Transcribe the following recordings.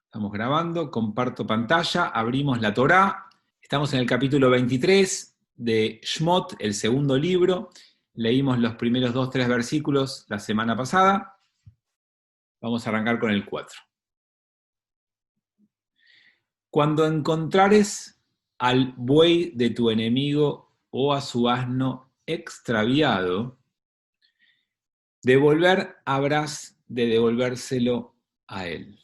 Estamos grabando, comparto pantalla, abrimos la Torá. Estamos en el capítulo 23 de Shmot, el segundo libro. Leímos los primeros 2-3 versículos la semana pasada. Vamos a arrancar con el 4. Cuando encontrares al buey de tu enemigo o a su asno extraviado, habrás de devolvérselo a él.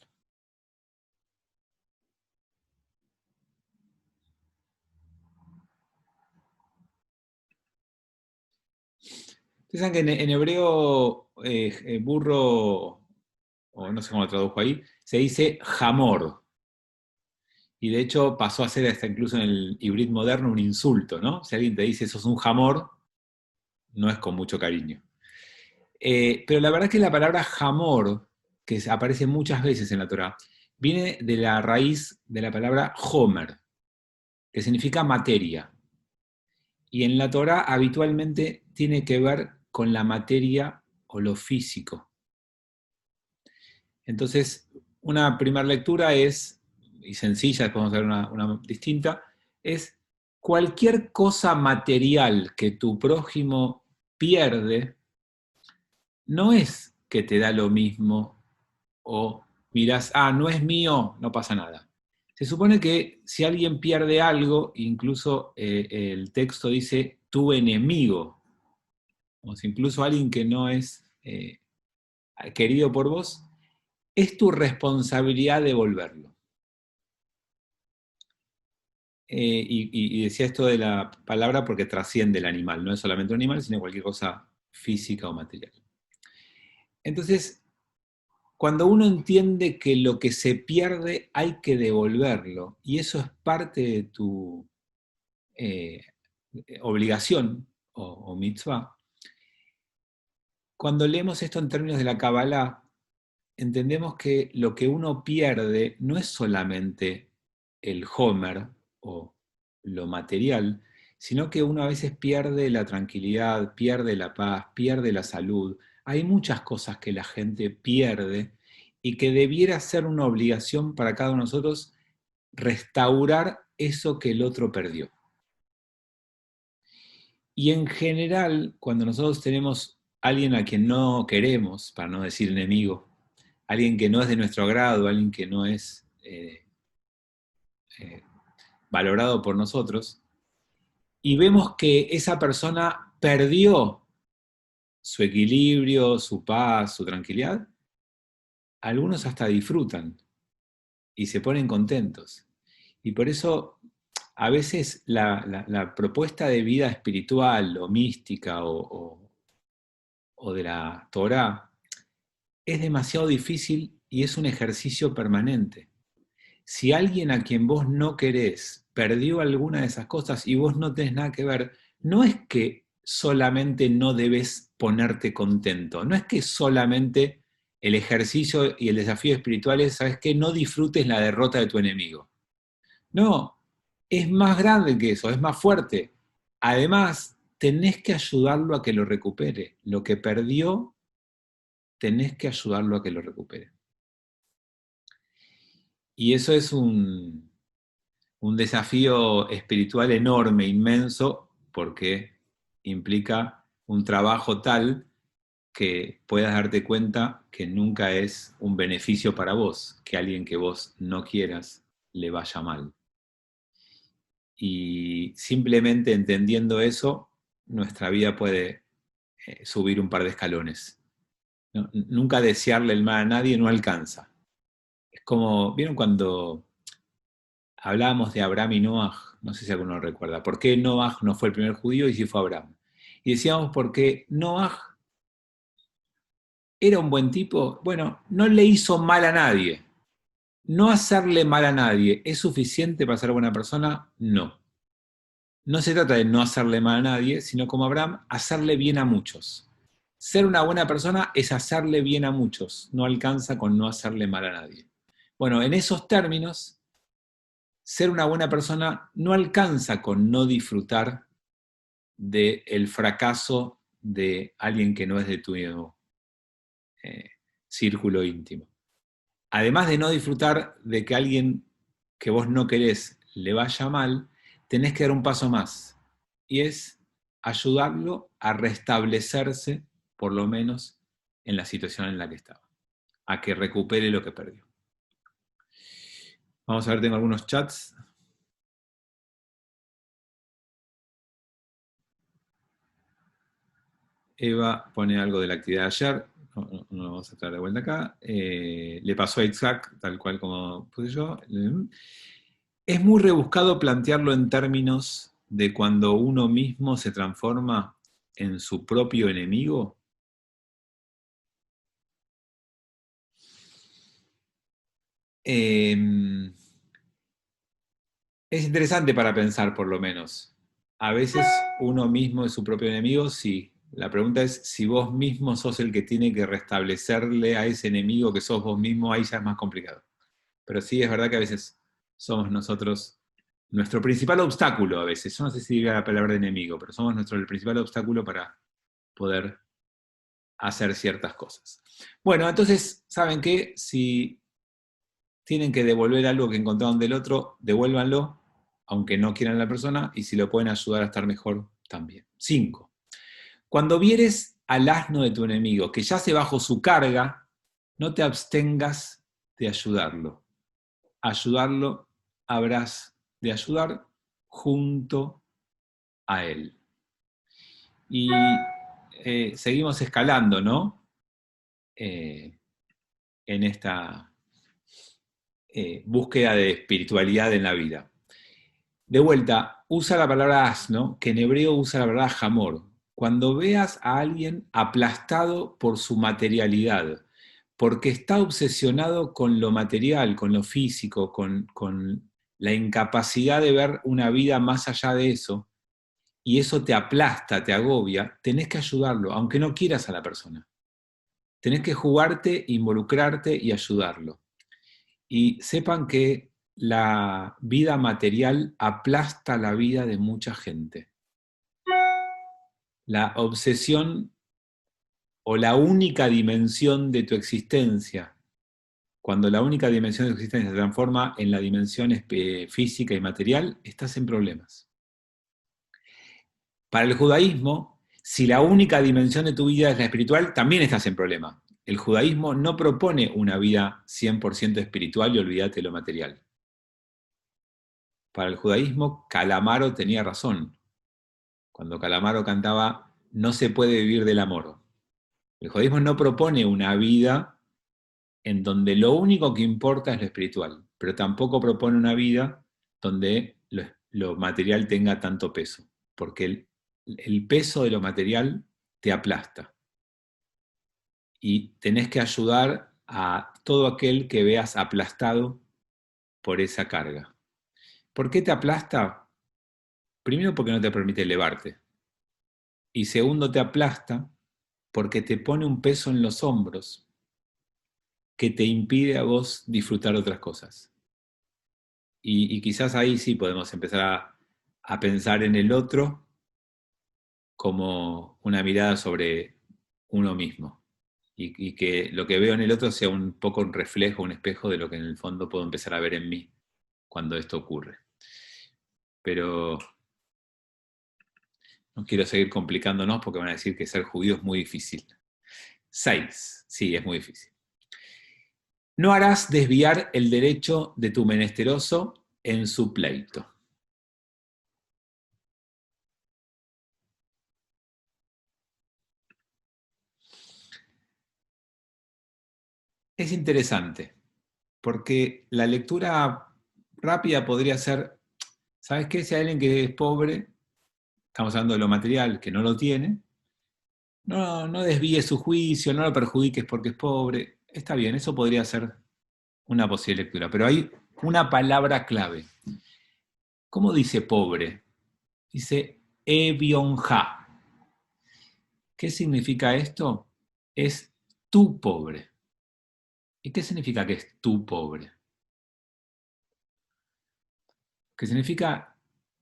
Ustedes saben que en hebreo, burro, o no sé cómo lo tradujo ahí, se dice jamor. Y de hecho pasó a ser hasta incluso en el hibrid moderno un insulto, ¿no? Si alguien te dice sos un jamor, no es con mucho cariño. Pero la verdad es que la palabra jamor, que aparece muchas veces en la Torá, viene de la raíz de la palabra homer, que significa materia. Y en la Torá habitualmente tiene que ver con la materia o lo físico. Entonces, una primera lectura es, y sencilla, después vamos a ver una distinta, es cualquier cosa material que tu prójimo pierde, no es que te da lo mismo o mirás, no es mío, no pasa nada. Se supone que si alguien pierde algo, incluso el texto dice tu enemigo, o sea, incluso alguien que no es querido por vos, es tu responsabilidad devolverlo. Y decía esto de la palabra porque trasciende el animal, no es solamente un animal, sino cualquier cosa física o material. Entonces, cuando uno entiende que lo que se pierde hay que devolverlo, y eso es parte de tu eh, obligación o mitzvah, cuando leemos esto en términos de la Kabbalah, entendemos que lo que uno pierde no es solamente el homer o lo material, sino que uno a veces pierde la tranquilidad, pierde la paz, pierde la salud. Hay muchas cosas que la gente pierde y que debiera ser una obligación para cada uno de nosotros restaurar eso que el otro perdió. Y en general, cuando nosotros tenemos a alguien a quien no queremos, para no decir enemigo, alguien que no es de nuestro agrado, alguien que no es eh, valorado por nosotros, y vemos que esa persona perdió su equilibrio, su paz, su tranquilidad, algunos hasta disfrutan y se ponen contentos. Y por eso a veces la propuesta de vida espiritual o mística o de la Torá es demasiado difícil y es un ejercicio permanente. Si alguien a quien vos no querés perdió alguna de esas cosas y vos no tenés nada que ver, no es que solamente no debes ponerte contento, no es que solamente el ejercicio y el desafío espiritual es, ¿sabes qué? No disfrutes la derrota de tu enemigo. No, es más grande que eso, es más fuerte. Además, tenés que ayudarlo a que lo recupere. Lo que perdió, tenés que ayudarlo a que lo recupere. Y eso es un desafío espiritual enorme, inmenso, porque implica un trabajo tal que puedas darte cuenta que nunca es un beneficio para vos, que alguien que vos no quieras le vaya mal. Y simplemente entendiendo eso, nuestra vida puede subir un par de escalones. Nunca desearle el mal a nadie no alcanza. Es como, ¿vieron cuando hablábamos de Abraham y Noaj? No sé si alguno lo recuerda. ¿Por qué Noaj no fue el primer judío y sí fue Abraham? Y decíamos porque Noaj era un buen tipo. Bueno, no le hizo mal a nadie. No hacerle mal a nadie es suficiente para ser buena persona. No. No se trata de no hacerle mal a nadie, sino como Abraham, hacerle bien a muchos. Ser una buena persona es hacerle bien a muchos. No alcanza con no hacerle mal a nadie. Bueno, en esos términos, ser una buena persona no alcanza con no disfrutar del fracaso de alguien que no es de tu círculo íntimo. además de no disfrutar de que alguien que vos no querés le vaya mal, tenés que dar un paso más, y es ayudarlo a restablecerse, por lo menos, en la situación en la que estaba, a que recupere lo que perdió. Vamos a ver, tengo algunos chats. Eva pone algo de la actividad de ayer, no lo vamos a traer de vuelta acá. Le pasó a Isaac, tal cual como puse yo. Es muy rebuscado plantearlo en términos de cuando uno mismo se transforma en su propio enemigo. Es interesante para pensar, por lo menos. A veces uno mismo es su propio enemigo, sí. La pregunta es si vos mismo sos el que tiene que restablecerle a ese enemigo que sos vos mismo, ahí ya es más complicado. Pero sí es verdad que a veces somos nosotros nuestro principal obstáculo a veces. Yo no sé si diría la palabra enemigo, pero somos el principal obstáculo para poder hacer ciertas cosas. Bueno, entonces, ¿saben qué? Si tienen que devolver algo que encontraron del otro, devuélvanlo, aunque no quieran a la persona, y si lo pueden ayudar a estar mejor, también. 5. Cuando vieres al asno de tu enemigo que yace bajo su carga, no te abstengas de ayudarlo. Ayudarlo habrás de ayudar junto a él. Y seguimos escalando, ¿no? En esta búsqueda de espiritualidad en la vida. De vuelta, usa la palabra asno, que en hebreo usa la palabra jamor. Cuando veas a alguien aplastado por su materialidad, porque está obsesionado con lo material, con lo físico, con la incapacidad de ver una vida más allá de eso, y eso te aplasta, te agobia, tenés que ayudarlo, aunque no quieras a la persona. Tenés que jugarte, involucrarte y ayudarlo. Y sepan que la vida material aplasta la vida de mucha gente. La obsesión o la única dimensión de tu existencia, cuando la única dimensión de tu existencia se transforma en la dimensión física y material, estás en problemas. Para el judaísmo, si la única dimensión de tu vida es la espiritual, también estás en problema. El judaísmo no propone una vida 100% espiritual y olvídate de lo material. Para el judaísmo, Calamaro tenía razón cuando Calamaro cantaba "No se puede vivir del amor". El judaísmo no propone una vida en donde lo único que importa es lo espiritual, pero tampoco propone una vida donde lo material tenga tanto peso, porque el peso de lo material te aplasta y tenés que ayudar a todo aquel que veas aplastado por esa carga. ¿Por qué te aplasta? Primero porque no te permite elevarte. Y segundo, te aplasta porque te pone un peso en los hombros que te impide a vos disfrutar otras cosas. Y quizás ahí sí podemos empezar a pensar en el otro como una mirada sobre uno mismo. Y que lo que veo en el otro sea un poco un reflejo, un espejo de lo que en el fondo puedo empezar a ver en mí cuando esto ocurre. Pero no quiero seguir complicándonos porque van a decir que ser judío es muy difícil. 6. Sí, es muy difícil. No harás desviar el derecho de tu menesteroso en su pleito. Es interesante, porque la lectura rápida podría ser, ¿sabes qué? Si hay alguien que es pobre, estamos hablando de lo material, que no lo tiene, no desvíes su juicio, no lo perjudiques porque es pobre. Está bien, eso podría ser una posible lectura, pero hay una palabra clave. ¿Cómo dice pobre? Dice Evionja. ¿Qué significa esto? Es tu pobre. ¿Y qué significa que es tu pobre? Lo que significa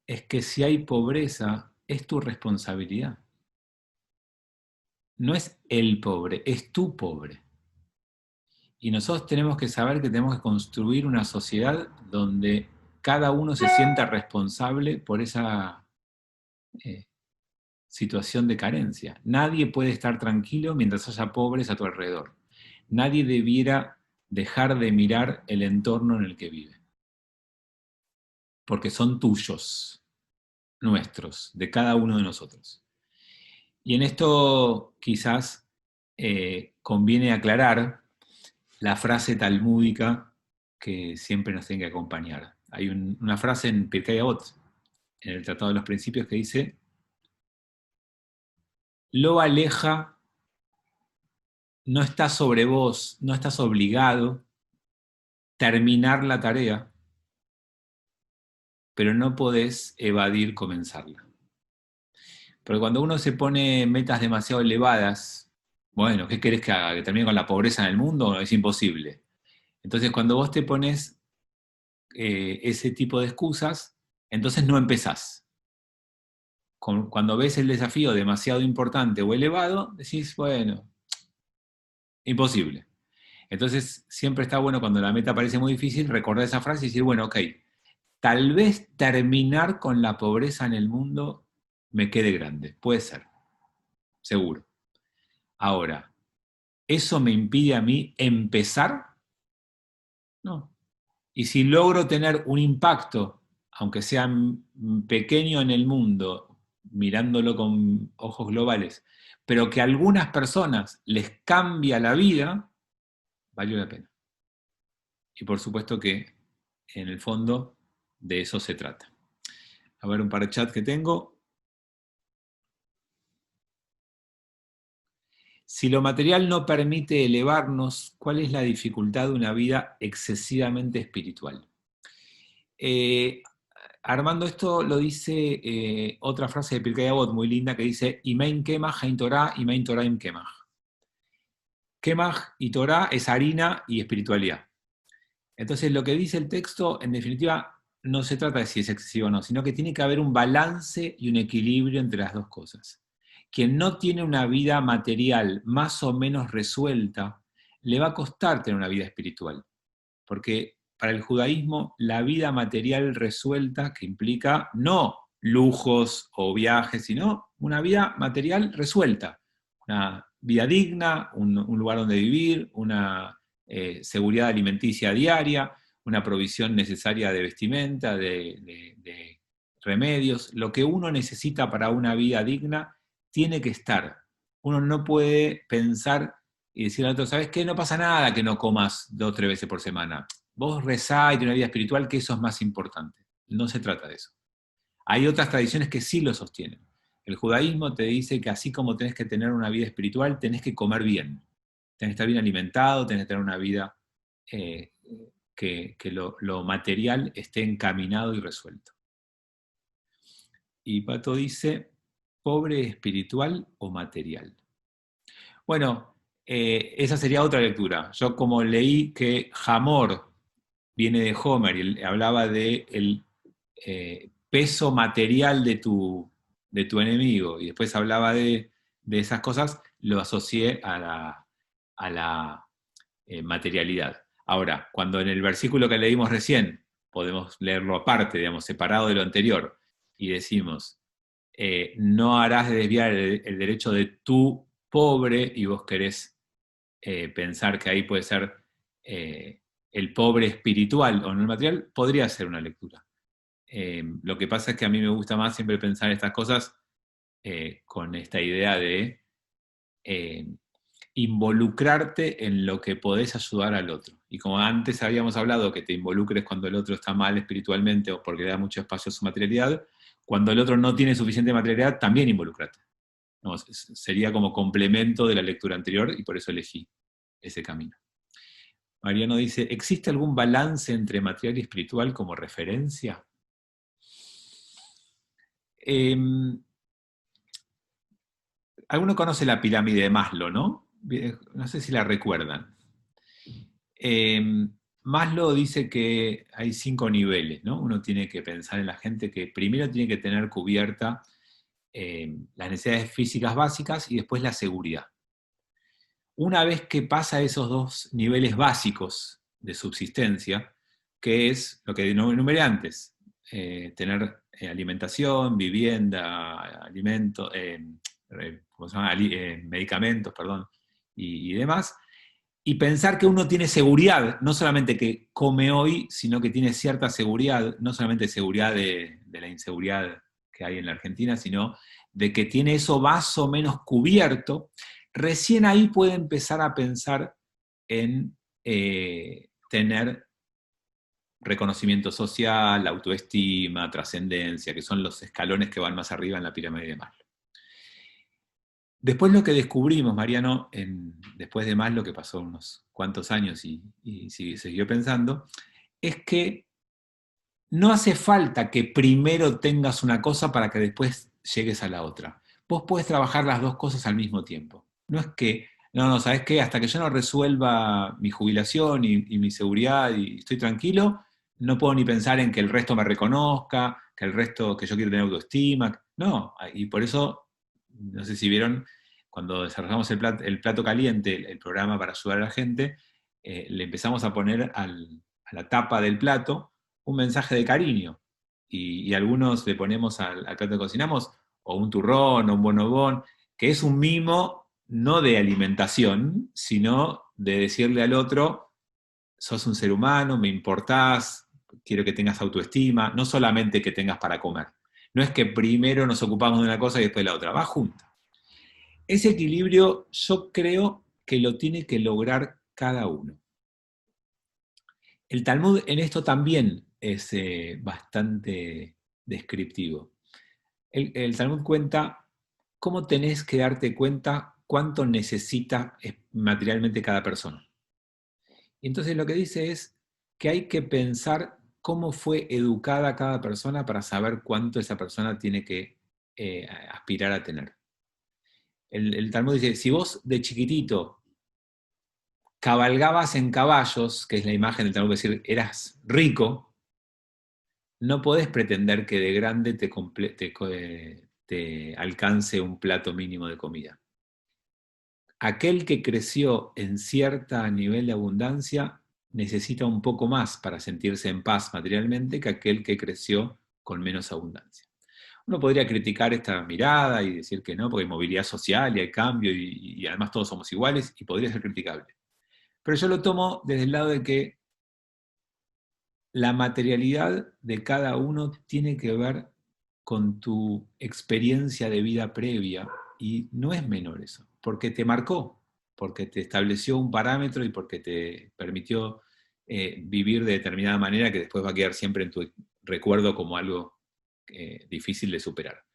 es que si hay pobreza, es tu responsabilidad. No es el pobre, es tu pobre. Y nosotros tenemos que saber que tenemos que construir una sociedad donde cada uno se sienta responsable por esa eh, situación de carencia. Nadie puede estar tranquilo mientras haya pobres a tu alrededor. Nadie debiera dejar de mirar el entorno en el que vive. Porque son tuyos, nuestros, de cada uno de nosotros. Y en esto quizás conviene aclarar la frase talmúdica que siempre nos tiene que acompañar. Hay una frase en Pirkei Avot, en el Tratado de los Principios, que dice: Lo aleja, no está sobre vos, no estás obligado terminar la tarea, pero no podés evadir comenzarla. Porque cuando uno se pone metas demasiado elevadas, bueno, ¿qué querés que haga? ¿Que termine con la pobreza en el mundo? Es imposible. Entonces, cuando vos te pones ese tipo de excusas, entonces no empezás. Cuando ves el desafío demasiado importante o elevado, decís, bueno, imposible. Entonces, siempre está bueno cuando la meta parece muy difícil, recordar esa frase y decir, bueno, ok, tal vez terminar con la pobreza en el mundo me quede grande. Puede ser, seguro. Ahora, ¿eso me impide a mí empezar? No. Y si logro tener un impacto, aunque sea pequeño en el mundo, mirándolo con ojos globales, pero que a algunas personas les cambia la vida, valió la pena. Y por supuesto que en el fondo de eso se trata. A ver un par de chats que tengo. Si lo material no permite elevarnos, ¿cuál es la dificultad de una vida excesivamente espiritual? Armando esto lo dice otra frase de Pirkei Avot muy linda que dice: Imein kemach hein Torah, imein Torah im kemach. Kemach y Torah es harina y espiritualidad. Entonces lo que dice el texto, en definitiva, no se trata de si es excesivo o no, sino que tiene que haber un balance y un equilibrio entre las dos cosas. Quien no tiene una vida material más o menos resuelta, le va a costar tener una vida espiritual. Porque para el judaísmo, la vida material resuelta, que implica no lujos o viajes, sino una vida material resuelta. Una vida digna, un lugar donde vivir, una seguridad alimenticia diaria, una provisión necesaria de vestimenta, de remedios. Lo que uno necesita para una vida digna tiene que estar. Uno no puede pensar y decirle al otro, ¿sabes qué? No pasa nada que no comas 2 o 3 veces por semana. Vos rezá y tenés una vida espiritual, que eso es más importante. No se trata de eso. Hay otras tradiciones que sí lo sostienen. El judaísmo te dice que así como tenés que tener una vida espiritual, tenés que comer bien. Tenés que estar bien alimentado, tenés que tener una vida que lo material esté encaminado y resuelto. Y Pato dice, ¿pobre espiritual o material? Bueno, esa sería otra lectura. Yo como leí que Hamor viene de Homer y hablaba del peso material de tu enemigo y después hablaba de esas cosas, lo asocié a la materialidad. Ahora, cuando en el versículo que leímos recién, podemos leerlo aparte, digamos, separado de lo anterior, y decimos, no harás de desviar el derecho de tu pobre, y vos querés pensar que ahí puede ser el pobre espiritual o no el material, podría ser una lectura. Lo que pasa es que a mí me gusta más siempre pensar estas cosas con esta idea de involucrarte en lo que podés ayudar al otro. Y como antes habíamos hablado, que te involucres cuando el otro está mal espiritualmente o porque le da mucho espacio a su materialidad, cuando el otro no tiene suficiente materialidad, también involucrate. No, sería como complemento de la lectura anterior y por eso elegí ese camino. Mariano dice, ¿existe algún balance entre material y espiritual como referencia? Alguno conoce la pirámide de Maslow, ¿no? No sé si la recuerdan. Maslow dice que hay 5 niveles, ¿no? Uno tiene que pensar en la gente que primero tiene que tener cubierta las necesidades físicas básicas y después la seguridad. una vez que pasa esos dos niveles básicos de subsistencia, que es lo que enumeré antes, tener alimentación, vivienda, alimento, ¿cómo se llama? Medicamentos, perdón, y demás, y pensar que uno tiene seguridad, no solamente que come hoy, sino que tiene cierta seguridad, no solamente seguridad de la inseguridad que hay en la Argentina, sino de que tiene eso más o menos cubierto, recién ahí puede empezar a pensar en tener reconocimiento social, autoestima, trascendencia, que son los escalones que van más arriba en la pirámide de Maslow. Después lo que descubrimos, Mariano, después de Maslow, que pasó unos cuantos años y siguió pensando, es que no hace falta que primero tengas una cosa para que después llegues a la otra. Vos podés trabajar las dos cosas al mismo tiempo. No es que, no, ¿sabés qué? Hasta que yo no resuelva mi jubilación y mi seguridad y estoy tranquilo, no puedo ni pensar en que el resto me reconozca, que el resto, que yo quiero tener autoestima. No, y por eso, no sé si vieron, cuando desarrollamos el plato caliente, el programa para ayudar a la gente, le empezamos a poner a la tapa del plato un mensaje de cariño. Y algunos le ponemos al plato que cocinamos, o un turrón, o un bonobón, que es un mimo no de alimentación, sino de decirle al otro, sos un ser humano, me importás, quiero que tengas autoestima, no solamente que tengas para comer. No es que primero nos ocupamos de una cosa y después de la otra, va junto. Ese equilibrio yo creo que lo tiene que lograr cada uno. El Talmud en esto también es bastante descriptivo. El Talmud cuenta cómo tenés que darte cuenta cuánto necesita materialmente cada persona. Y entonces lo que dice es que hay que pensar cómo fue educada cada persona para saber cuánto esa persona tiene que aspirar a tener. El Talmud dice, si vos de chiquitito cabalgabas en caballos, que es la imagen del Talmud, es decir, eras rico, no podés pretender que de grande te alcance un plato mínimo de comida. Aquel que creció en cierto nivel de abundancia necesita un poco más para sentirse en paz materialmente que aquel que creció con menos abundancia. Uno podría criticar esta mirada y decir que no, porque hay movilidad social y hay cambio y además todos somos iguales y podría ser criticable. Pero yo lo tomo desde el lado de que la materialidad de cada uno tiene que ver con tu experiencia de vida previa y no es menor eso, porque te marcó, porque te estableció un parámetro y porque te permitió vivir de determinada manera que después va a quedar siempre en tu recuerdo como algo difícil de superar.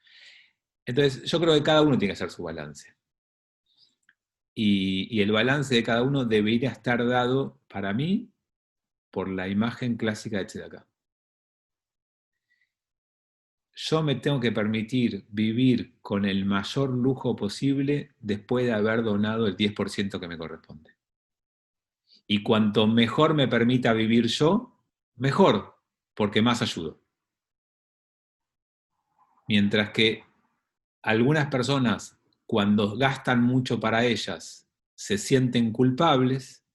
Entonces, yo creo que cada uno tiene que hacer su balance. Y el balance de cada uno debería estar dado, para mí, por la imagen clásica de Tzedakah. Yo me tengo que permitir vivir con el mayor lujo posible después de haber donado el 10% que me corresponde. Y cuanto mejor me permita vivir yo, mejor, porque más ayudo. Mientras que algunas personas, cuando gastan mucho para ellas, se sienten culpables,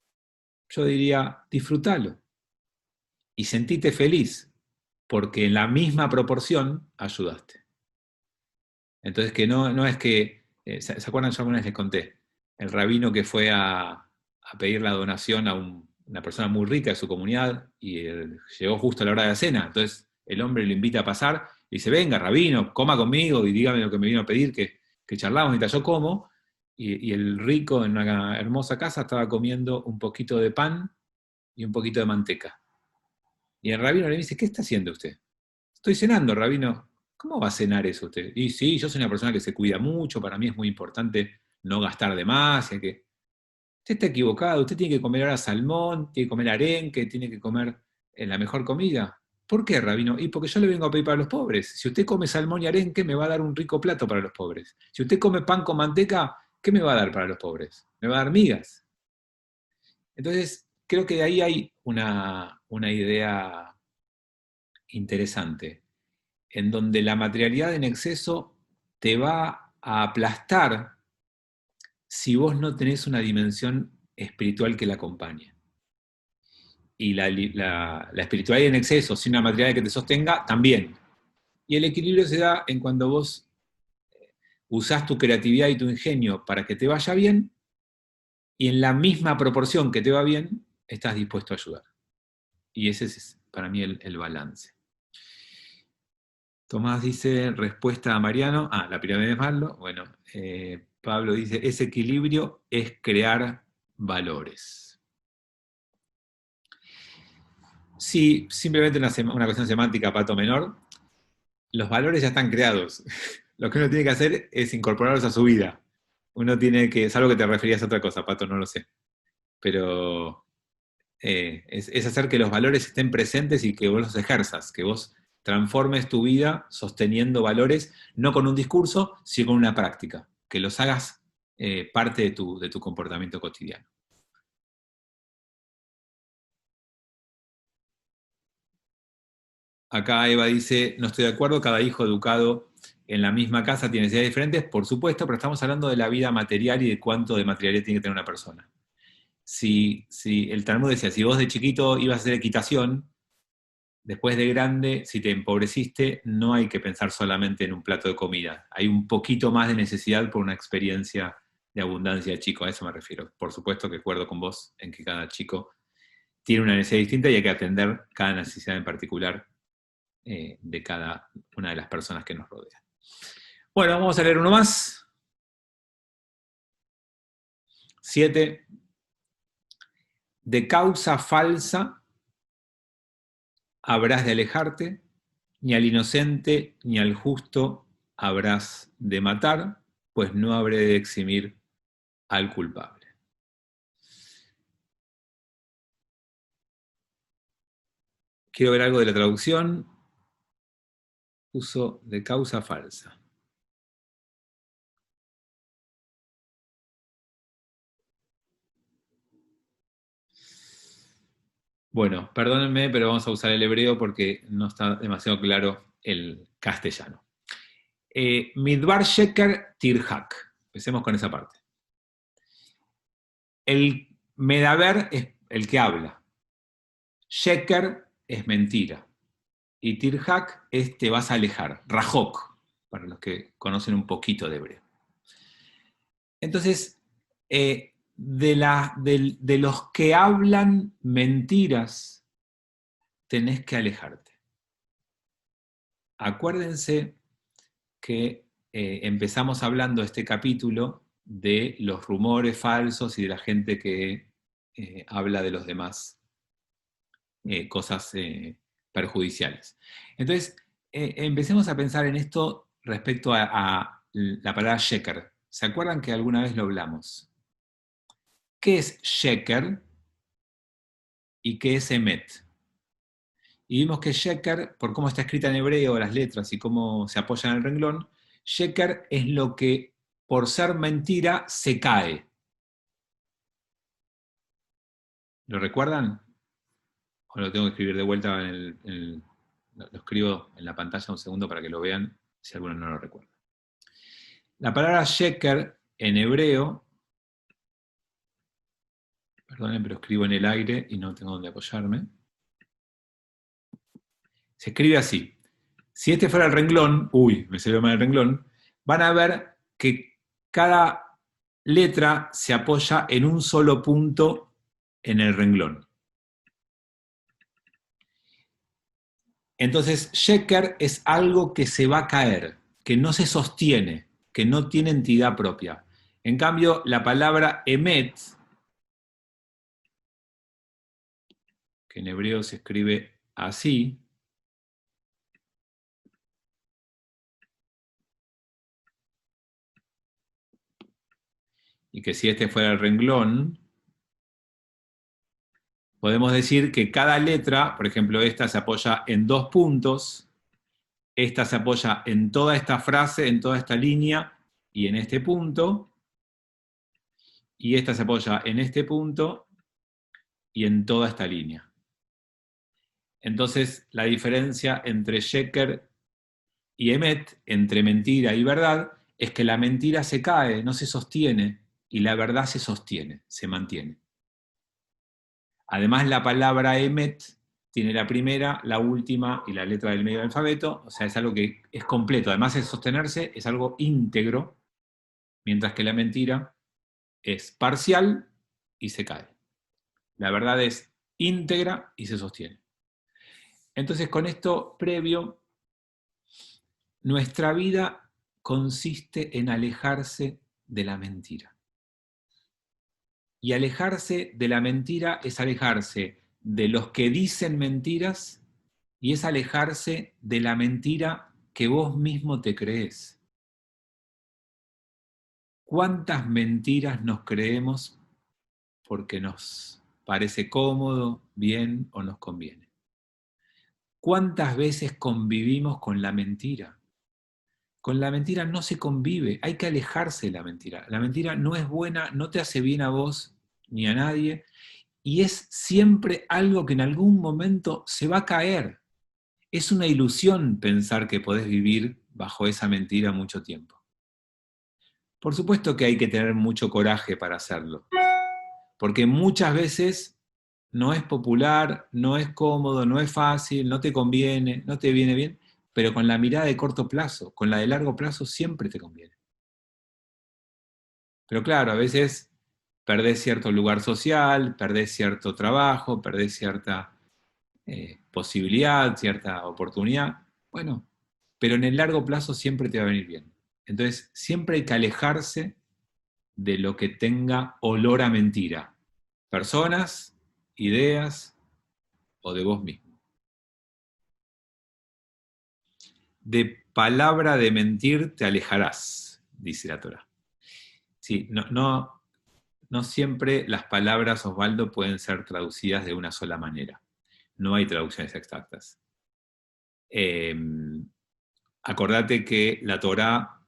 yo diría, disfrútalo y sentite feliz, porque en la misma proporción ayudaste. Entonces, que no es que, ¿se acuerdan? Yo alguna vez les conté, el rabino que fue a pedir la donación a una persona muy rica de su comunidad y llegó justo a la hora de la cena. Entonces, el hombre lo invita a pasar y dice, venga, rabino, coma conmigo y dígame lo que me vino a pedir, que charlamos, y yo como. Y el rico en una hermosa casa estaba comiendo un poquito de pan y un poquito de manteca. Y el rabino le dice, ¿qué está haciendo usted? Estoy cenando, rabino. ¿Cómo va a cenar eso usted? Y sí, yo soy una persona que se cuida mucho, para mí es muy importante no gastar de más. Que... Usted está equivocado, usted tiene que comer ahora salmón, tiene que comer arenque, tiene que comer la mejor comida. ¿Por qué, rabino? Y porque yo le vengo a pedir para los pobres. Si usted come salmón y arenque, me va a dar un rico plato para los pobres. Si usted come pan con manteca, ¿qué me va a dar para los pobres? Me va a dar migas. Entonces, creo que de ahí hay una idea interesante, en donde la materialidad en exceso te va a aplastar si vos no tenés una dimensión espiritual que la acompañe. Y la espiritualidad en exceso, sin una materialidad que te sostenga, también. Y el equilibrio se da en cuando vos usás tu creatividad y tu ingenio para que te vaya bien, y en la misma proporción que te va bien, estás dispuesto a ayudar. Y ese es para mí el balance. Tomás dice, respuesta a Mariano, la pirámide de Maslow. Bueno, Pablo dice, ese equilibrio es crear valores. Sí, simplemente una cuestión semántica, pato menor. Los valores ya están creados. Lo que uno tiene que hacer es incorporarlos a su vida. Uno tiene que, es algo que te referías a otra cosa, Pato, no lo sé. Pero es hacer que los valores estén presentes y que vos los ejerzas, que vos transformes tu vida sosteniendo valores, no con un discurso, sino con una práctica, que los hagas parte de tu comportamiento cotidiano. Acá Eva dice, no estoy de acuerdo, cada hijo educado en la misma casa tiene necesidades diferentes, por supuesto, pero estamos hablando de la vida material y de cuánto de materialidad tiene que tener una persona. Si el Talmud decía, si vos de chiquito ibas a hacer equitación, después de grande, si te empobreciste, no hay que pensar solamente en un plato de comida. Hay un poquito más de necesidad por una experiencia de abundancia de chico, a eso me refiero. Por supuesto que acuerdo con vos en que cada chico tiene una necesidad distinta y hay que atender cada necesidad en particular de cada una de las personas que nos rodean. Bueno, vamos a leer uno más. 7. De causa falsa habrás de alejarte, ni al inocente ni al justo habrás de matar, pues no habré de eximir al culpable. Quiero ver algo de la traducción. Uso de causa falsa. Bueno, perdónenme, pero vamos a usar el hebreo porque no está demasiado claro el castellano. Midbar Sheker Tirhak. Empecemos con esa parte. El medaber es el que habla. Sheker es mentira. Y Tirhak es te vas a alejar. Rajok, para los que conocen un poquito de hebreo. Entonces, de los que hablan mentiras, tenés que alejarte. Acuérdense que empezamos hablando este capítulo de los rumores falsos y de la gente que habla de los demás cosas perjudiciales. Entonces, empecemos a pensar en esto respecto a la palabra sheker. ¿Se acuerdan que alguna vez lo hablamos? ¿Qué es sheker y qué es emet? Y vimos que sheker, por cómo está escrita en hebreo, las letras y cómo se apoya en el renglón, sheker es lo que por ser mentira se cae. ¿Lo recuerdan? O lo tengo que escribir de vuelta lo escribo en la pantalla un segundo para que lo vean si alguno no lo recuerda. La palabra sheker en hebreo, perdonen, pero escribo en el aire y no tengo dónde apoyarme. Se escribe así. Si este fuera el renglón, me salió mal el renglón, van a ver que cada letra se apoya en un solo punto en el renglón. Entonces, sheker es algo que se va a caer, que no se sostiene, que no tiene entidad propia. En cambio, la palabra emet, que en hebreo se escribe así, y que si este fuera el renglón, podemos decir que cada letra, por ejemplo, esta se apoya en 2 puntos, esta se apoya en toda esta frase, en toda esta línea y en este punto, y esta se apoya en este punto y en toda esta línea. Entonces, la diferencia entre sheker y emet, entre mentira y verdad, es que la mentira se cae, no se sostiene, y la verdad se sostiene, se mantiene. Además, la palabra emet tiene la primera, la última y la letra del medio del alfabeto, o sea, es algo que es completo. Además de sostenerse, es algo íntegro, mientras que la mentira es parcial y se cae. La verdad es íntegra y se sostiene. Entonces, con esto previo, nuestra vida consiste en alejarse de la mentira. Y alejarse de la mentira es alejarse de los que dicen mentiras y es alejarse de la mentira que vos mismo te crees. ¿Cuántas mentiras nos creemos porque nos parece cómodo, bien o nos conviene? ¿Cuántas veces convivimos con la mentira? Con la mentira no se convive, hay que alejarse de la mentira. La mentira no es buena, no te hace bien a vos ni a nadie, y es siempre algo que en algún momento se va a caer. Es una ilusión pensar que podés vivir bajo esa mentira mucho tiempo. Por supuesto que hay que tener mucho coraje para hacerlo, porque muchas veces no es popular, no es cómodo, no es fácil, no te conviene, no te viene bien, pero con la mirada de corto plazo, con la de largo plazo siempre te conviene. Pero claro, a veces perdés cierto lugar social, perdés cierto trabajo, perdés cierta posibilidad, cierta oportunidad. Bueno, pero en el largo plazo siempre te va a venir bien. Entonces, siempre hay que alejarse de lo que tenga olor a mentira. Personas, ideas o de vos mismo. De palabra de mentir te alejarás, dice la Torá. Sí, no siempre las palabras, Osvaldo, pueden ser traducidas de una sola manera. No hay traducciones exactas. Acordate que la Torá,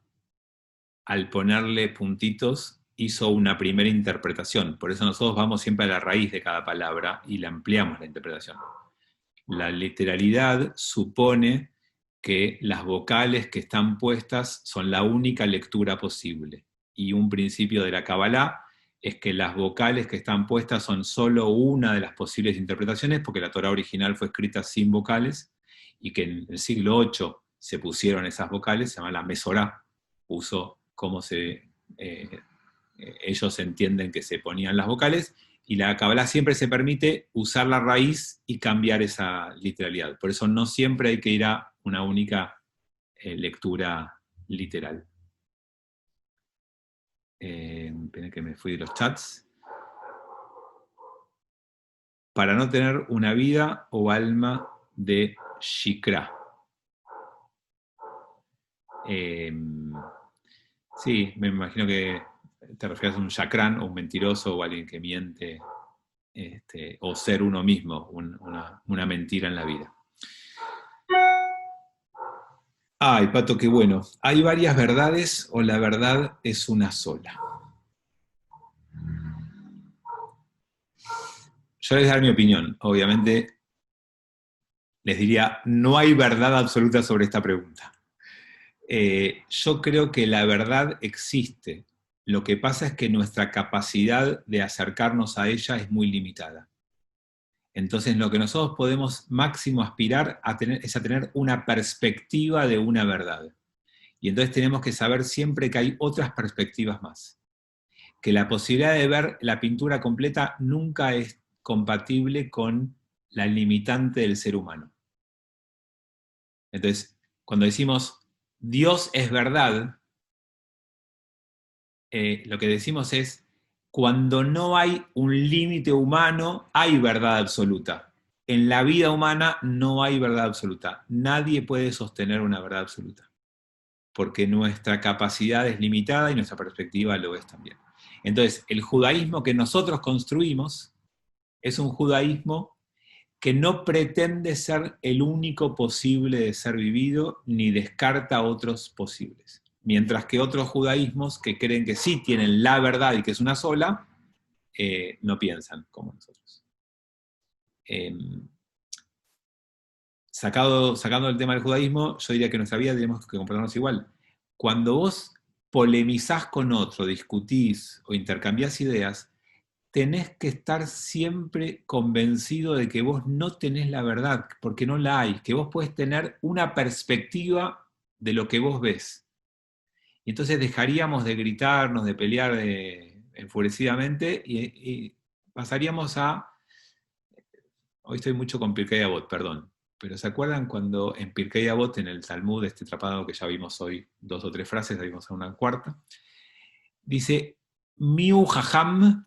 al ponerle puntitos, hizo una primera interpretación. Por eso nosotros vamos siempre a la raíz de cada palabra y le ampliamos la interpretación. La literalidad supone que las vocales que están puestas son la única lectura posible. Y un principio de la Kabbalah es que las vocales que están puestas son solo una de las posibles interpretaciones, porque la Torá original fue escrita sin vocales, y que en el siglo VIII se pusieron esas vocales, se llama la Mesorá, puso cómo ellos entienden que se ponían las vocales, y la Kabbalah siempre se permite usar la raíz y cambiar esa literalidad. Por eso no siempre hay que ir a una única lectura literal. Esperen que me fui de los chats. Para no tener una vida o alma de Shikra. Sí, me imagino que te refieres a un shakran o un mentiroso o alguien que miente, o ser uno mismo, una mentira en la vida. Ay, Pato, qué bueno. ¿Hay varias verdades o la verdad es una sola? Yo les voy a dar mi opinión. Obviamente, les diría, no hay verdad absoluta sobre esta pregunta. Yo creo que la verdad existe. Lo que pasa es que nuestra capacidad de acercarnos a ella es muy limitada. Entonces, lo que nosotros podemos máximo aspirar a tener es a tener una perspectiva de una verdad. Y entonces tenemos que saber siempre que hay otras perspectivas más. Que la posibilidad de ver la pintura completa nunca es compatible con la limitante del ser humano. Entonces, cuando decimos Dios es verdad, lo que decimos es, cuando no hay un límite humano, hay verdad absoluta. En la vida humana no hay verdad absoluta. Nadie puede sostener una verdad absoluta, porque nuestra capacidad es limitada y nuestra perspectiva lo es también. Entonces, el judaísmo que nosotros construimos es un judaísmo que no pretende ser el único posible de ser vivido, ni descarta otros posibles. Mientras que otros judaísmos que creen que sí tienen la verdad y que es una sola, no piensan como nosotros. Sacando el tema del judaísmo, yo diría que en nuestra vida tenemos que comportarnos igual. Cuando vos polemizás con otro, discutís o intercambiás ideas, tenés que estar siempre convencido de que vos no tenés la verdad, porque no la hay, que vos podés tener una perspectiva de lo que vos ves. Y entonces dejaríamos de gritarnos, de pelear enfurecidamente y pasaríamos a... Hoy estoy mucho con Pirkei Avot, perdón. Pero ¿se acuerdan cuando en Pirkei Avot, en el Talmud, este tratado que ya vimos hoy, 2 o 3 frases, ya vimos una cuarta, dice, Miu Jajam,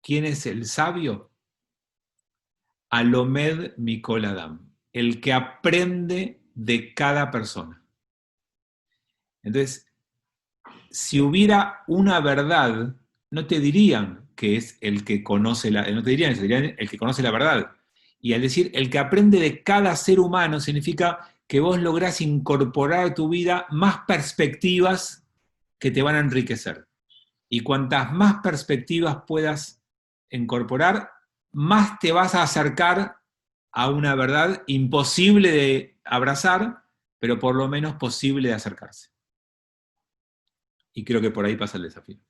¿quién es el sabio? Alomed Mikol Adam, el que aprende de cada persona. Entonces, si hubiera una verdad, no te dirían que es el que conoce no te dirían eso, dirían el que conoce la verdad. Y al decir el que aprende de cada ser humano, significa que vos lográs incorporar a tu vida más perspectivas que te van a enriquecer. Y cuantas más perspectivas puedas incorporar, más te vas a acercar a una verdad imposible de abrazar, pero por lo menos posible de acercarse. Y creo que por ahí pasa el desafío.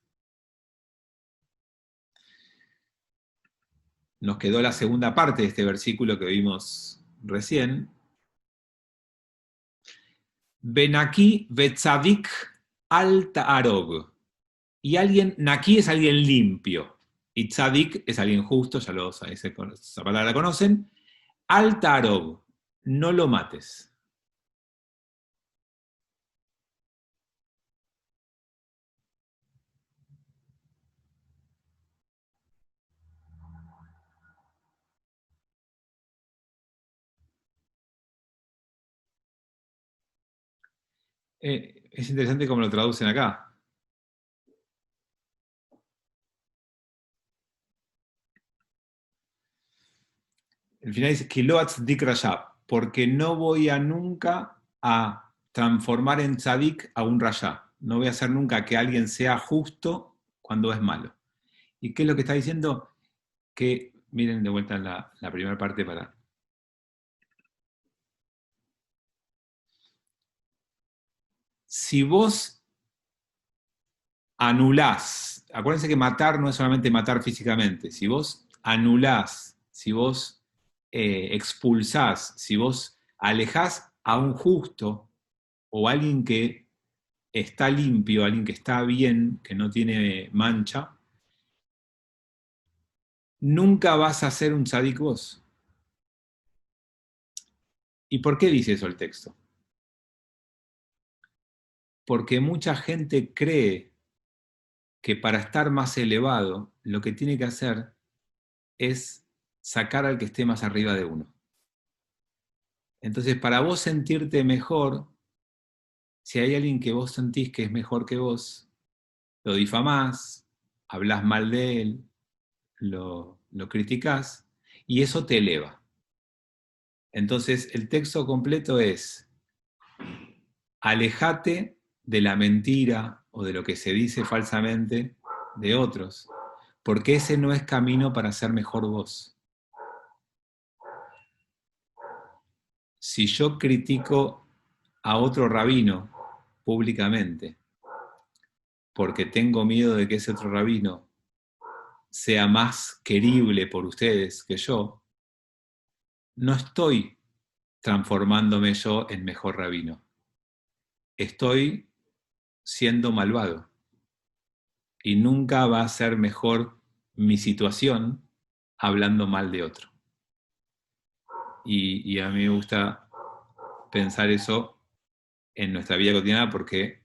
Nos quedó la segunda parte de este versículo que vimos recién. Benaki betzadik al ta'arog. Y alguien, Naki es alguien limpio. Y tzadik es alguien justo, ya esa palabra la conocen. Al ta'arog, no lo mates. Es interesante cómo lo traducen acá. El final dice, Kiloatz dik rasha, porque no voy a nunca a transformar en tzadik a un rasha. No voy a hacer nunca que alguien sea justo cuando es malo. ¿Y qué es lo que está diciendo? Que, miren de vuelta la primera parte para... Si vos anulás, acuérdense que matar no es solamente matar físicamente, si vos anulás, si vos expulsás, si vos alejás a un justo o a alguien que está limpio, alguien que está bien, que no tiene mancha, nunca vas a ser un tzadik vos. ¿Y por qué dice eso el texto? Porque mucha gente cree que para estar más elevado, lo que tiene que hacer es sacar al que esté más arriba de uno. Entonces, para vos sentirte mejor, si hay alguien que vos sentís que es mejor que vos, lo difamás, hablás mal de él, lo criticás, y eso te eleva. Entonces, el texto completo es, alejate de la mentira o de lo que se dice falsamente de otros, porque ese no es camino para ser mejor vos. Si yo critico a otro rabino públicamente porque tengo miedo de que ese otro rabino sea más querible por ustedes que yo, no estoy transformándome yo en mejor rabino. Estoy siendo malvado. Y nunca va a ser mejor mi situación hablando mal de otro. Y a mí me gusta pensar eso en nuestra vida cotidiana porque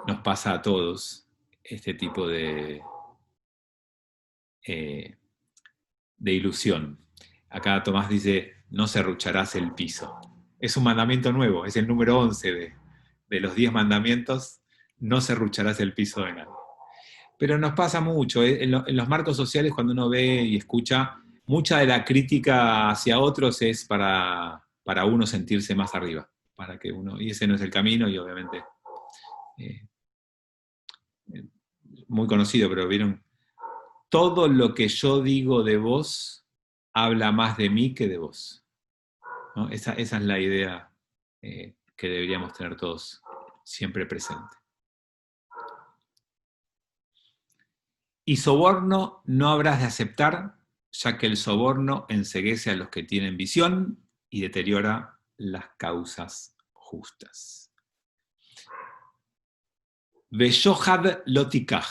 nos pasa a todos este tipo eh, de ilusión. Acá Tomás dice, no serrucharás el piso. Es un mandamiento nuevo, es el número 11 de los 10 mandamientos, no serrucharás el piso de nadie. Pero nos pasa mucho, en los marcos sociales cuando uno ve y escucha, mucha de la crítica hacia otros es para uno sentirse más arriba, para que uno, y ese no es el camino y obviamente eh, muy conocido, pero vieron, todo lo que yo digo de vos habla más de mí que de vos, ¿no? Esa es la idea que deberíamos tener todos siempre presente. Y soborno no habrás de aceptar, ya que el soborno enceguece a los que tienen visión y deteriora las causas justas. Veshohad lotikaj.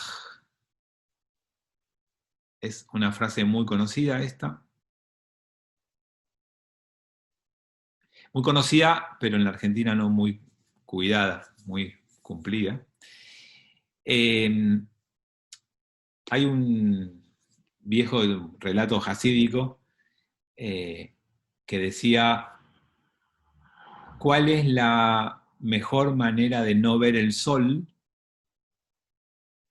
Es una frase muy conocida esta. Muy conocida, pero en la Argentina no muy cuidada, muy cumplida. Hay un viejo relato jasídico que decía, ¿cuál es la mejor manera de no ver el sol?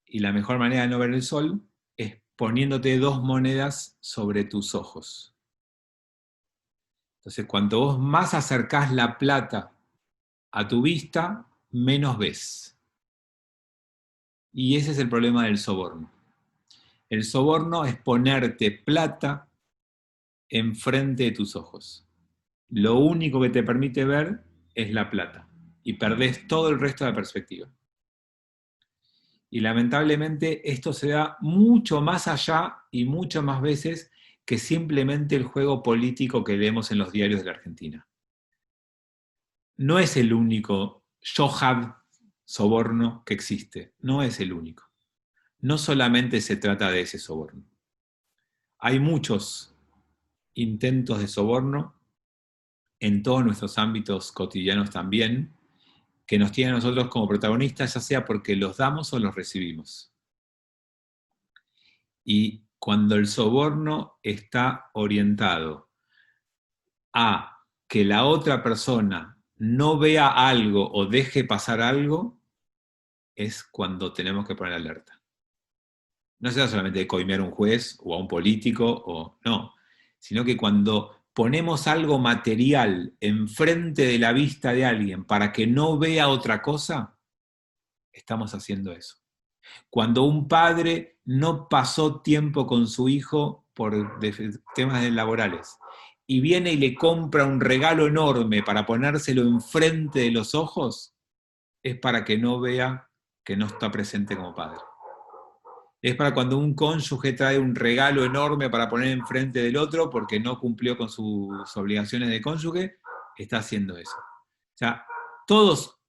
Y la mejor manera de no ver el sol es poniéndote 2 monedas sobre tus ojos. Entonces, cuanto vos más acercás la plata a tu vista, menos ves. Y ese es el problema del soborno. El soborno es ponerte plata enfrente de tus ojos. Lo único que te permite ver es la plata. Y perdés todo el resto de la perspectiva. Y lamentablemente esto se da mucho más allá y muchas más veces que simplemente el juego político que leemos en los diarios de la Argentina. No es el único Shohad, soborno, que existe. No es el único. No solamente se trata de ese soborno. Hay muchos intentos de soborno en todos nuestros ámbitos cotidianos también, que nos tienen a nosotros como protagonistas, ya sea porque los damos o los recibimos. Y cuando el soborno está orientado a que la otra persona no vea algo o deje pasar algo, es cuando tenemos que poner alerta. No se trata solamente de coimear a un juez o a un político, o no, sino que cuando ponemos algo material enfrente de la vista de alguien para que no vea otra cosa, estamos haciendo eso. Cuando un padre no pasó tiempo con su hijo por temas laborales y viene y le compra un regalo enorme para ponérselo enfrente de los ojos, es para que no vea que no está presente como padre. Es para cuando un cónyuge trae un regalo enorme para poner enfrente del otro porque no cumplió con sus obligaciones de cónyuge, está haciendo eso. O sea, todos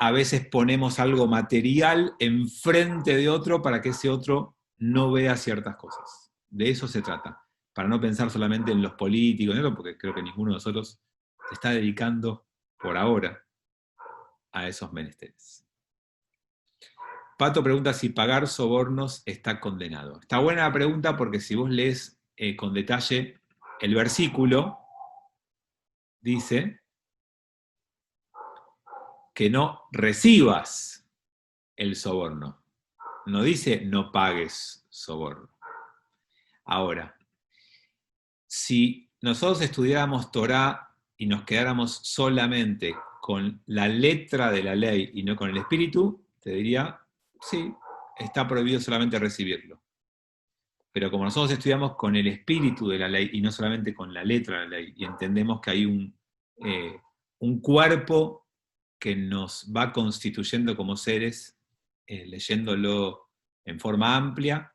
a veces ponemos algo material enfrente de otro para que ese otro no vea ciertas cosas. De eso se trata. Para no pensar solamente en los políticos, porque creo que ninguno de nosotros se está dedicando por ahora a esos menesteres. Pato pregunta si pagar sobornos está condenado. Está buena la pregunta porque si vos lees con detalle el versículo, dice que no recibas el soborno. No dice no pagues soborno. Ahora, si nosotros estudiáramos Torá y nos quedáramos solamente con la letra de la ley y no con el espíritu, te diría, sí, está prohibido solamente recibirlo. Pero como nosotros estudiamos con el espíritu de la ley y no solamente con la letra de la ley, y entendemos que hay un cuerpo que nos va constituyendo como seres, leyéndolo en forma amplia,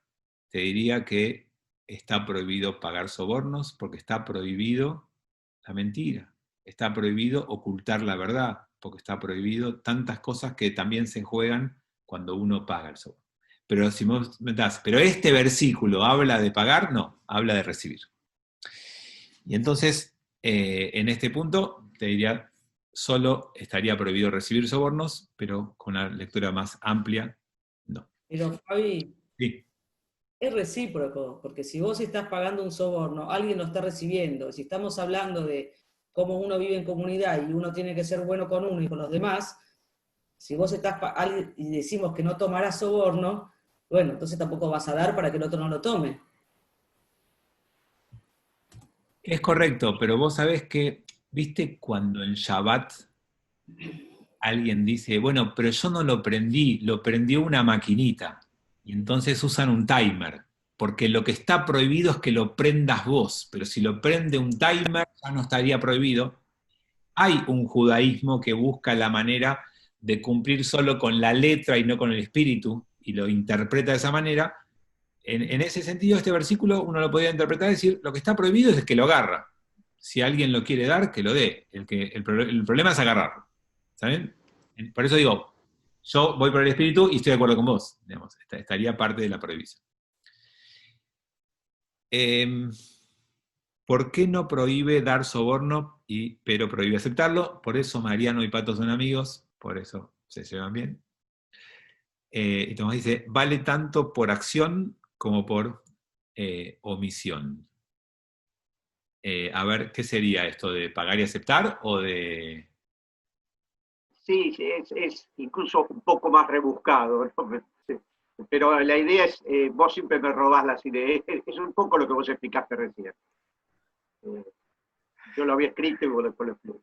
te diría que está prohibido pagar sobornos porque está prohibido la mentira, está prohibido ocultar la verdad, porque está prohibido tantas cosas que también se juegan cuando uno paga el soborno. Pero si vos pero este versículo habla de pagar, no, habla de recibir. Y entonces, en este punto, te diría, solo estaría prohibido recibir sobornos, pero con una lectura más amplia, no. Pero Fabi, Sí. es recíproco, porque si vos estás pagando un soborno, alguien lo está recibiendo. Si estamos hablando de cómo uno vive en comunidad y uno tiene que ser bueno con uno y con los demás, si vos estás y decimos que no tomarás soborno, bueno, entonces tampoco vas a dar para que el otro no lo tome. Es correcto, pero vos sabés que, viste, cuando en Shabbat alguien dice, bueno, pero yo no lo prendí, lo prendió una maquinita. Y entonces usan un timer, porque lo que está prohibido es que lo prendas vos, pero si lo prende un timer ya no estaría prohibido. Hay un judaísmo que busca la manera de cumplir solo con la letra y no con el espíritu, y lo interpreta de esa manera, En ese sentido, este versículo uno lo podría interpretar y decir, lo que está prohibido es el que lo agarra. Si alguien lo quiere dar, que lo dé. El problema es agarrarlo. ¿Saben? Por eso digo, yo voy por el espíritu y estoy de acuerdo con vos. Digamos, estaría parte de la prohibición. ¿Por qué no prohíbe dar soborno, pero prohíbe aceptarlo? Por eso Mariano y Pato son amigos, por eso se llevan bien. Y Tomás dice, vale tanto por acción como por omisión. A ver, ¿qué sería esto de pagar y aceptar o de...? Sí, es incluso un poco más rebuscado, ¿no? Pero la idea es, vos siempre me robás las ideas, es un poco lo que vos explicaste recién. Yo lo había escrito y vos